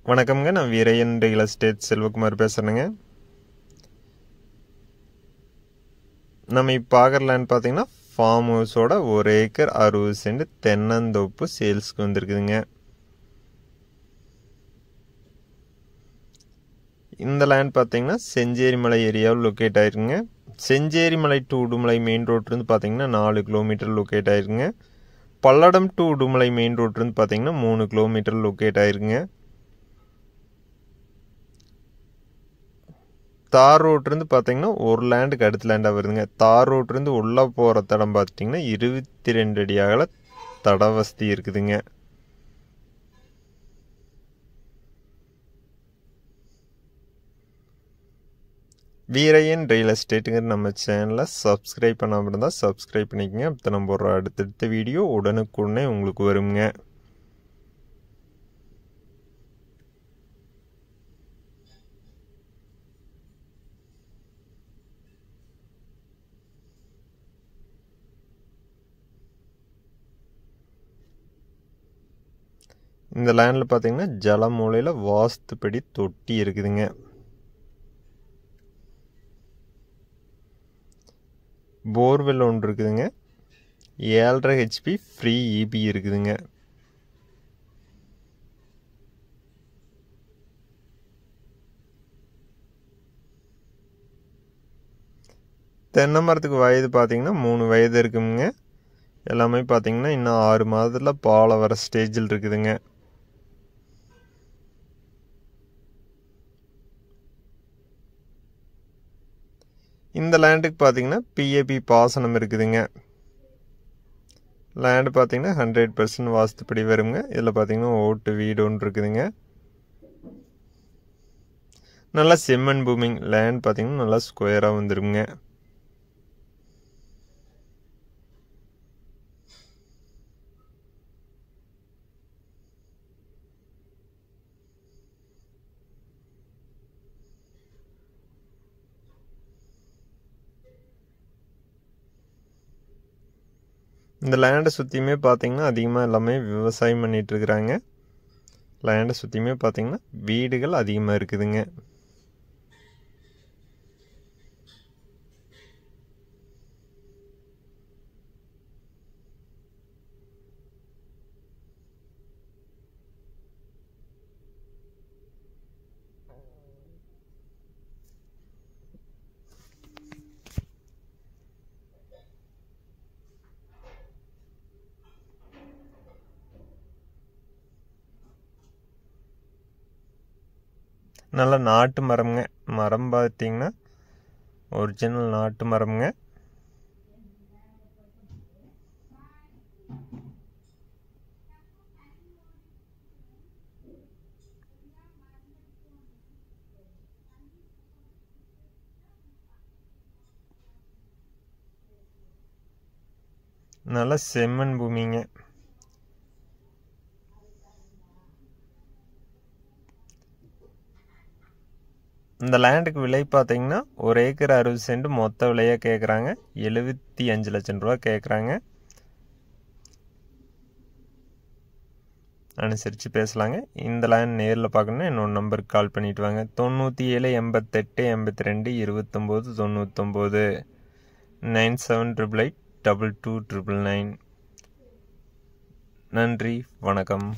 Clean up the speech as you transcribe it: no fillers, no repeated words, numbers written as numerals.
வணக்கம்ங்க. நான் Veeraiyan real estate Selvakumar பேசுகிறேங்க. நம்ம இப்போ பார்க்குற லேண்ட் பார்த்தீங்கன்னா ஃபார்ம் ஹவுஸோட 1 ஏக்கர் 60 சென்ட் தென்னந்தோப்பு சேல்ஸ்க்கு வந்துருக்குதுங்க. இந்த லேண்ட் பார்த்தீங்கன்னா செஞ்சேரிமலை ஏரியாவில் லொக்கேட் ஆயிருக்குங்க. செஞ்சேரிமலை டு உடுமலை மெயின் ரோட்லேருந்து பார்த்தீங்கன்னா 4 கிலோமீட்டர் லொக்கேட் ஆயிருக்குங்க. பல்லடம் டு உடுமலை மெயின் ரோட்லேருந்து பார்த்தீங்கன்னா 3 கிலோமீட்டர் லொக்கேட் ஆயிருக்குங்க. தார் ரோட்லேருந்து பார்த்தீங்கன்னா ஒரு லேண்டுக்கு அடுத்த லேண்டாக வருதுங்க. தார் ரோட்லேருந்து உள்ளே போகிற தடம் பார்த்தீங்கன்னா 22 அடி அகல தட வசதி இருக்குதுங்க. வீரையன் ரியல் எஸ்டேட்டுங்கிற நம்ம சேனலை சப்ஸ்கிரைப் பண்ணாமல் இருந்தால் சப்ஸ்கிரைப் பண்ணிக்கங்க. அப்போ நம்ம போடுற அடுத்தடுத்த வீடியோ உடனுக்குடனே உங்களுக்கு வருங்க. இந்த லேண்டில் பார்த்தீங்கன்னா ஜலமூலையில் வாஸ்துப்படி தொட்டி இருக்குதுங்க. போர்வெல் ஒன்று இருக்குதுங்க. 7.5 HP ஃப்ரீ இபி இருக்குதுங்க. தென்னை மரத்துக்கு வயது பார்த்தீங்கன்னா 3 வயது இருக்குங்க. எல்லாமே பார்த்தீங்கன்னா இன்னும் 6 மாதத்தில் பாலை வர ஸ்டேஜில் இருக்குதுங்க. இந்த லேண்டுக்கு பார்த்தீங்கன்னா பிஏபி பாசனம் இருக்குதுங்க. லேண்டு பார்த்தீங்கன்னா 100% வாஸ்துப்படி வருங்க. இதில் பார்த்தீங்கன்னா ஓட்டு வீடு ஒன்று இருக்குதுங்க. நல்லா செம்மண் பூமிங் லேண்ட் பார்த்தீங்கன்னா நல்லா ஸ்கொயராக வந்துருங்க. இந்த லேண்டை சுற்றியுமே பார்த்தீங்கன்னா அதிகமாக எல்லாமே விவசாயம் பண்ணிகிட்டு இருக்கிறாங்க. லேண்டை சுற்றியுமே பார்த்தீங்கன்னா வீடுகள் அதிகமாக இருக்குதுங்க. நல்ல நாட்டு மரம்ங்க. மரம் பார்த்தீங்கன்னா ஒரிஜினல் நாட்டு மரம்ங்க. நல்ல செம்மண் பூமிங்க. இந்த லேண்டுக்கு விலை பார்த்தீங்கன்னா 1 ஏக்கர் 60 சென்ட் மொத்த விலையாக கேட்குறாங்க. 75 லட்சம் ரூபா கேட்குறாங்க. அனுசரித்து பேசலாங்க. இந்த லேண்ட் நேரில் பார்க்கணுன்னா என்னோட நம்பருக்கு கால் பண்ணிவிட்டு வாங்க. 97 88 82 29 99 9788 22 999. நன்றி, வணக்கம்.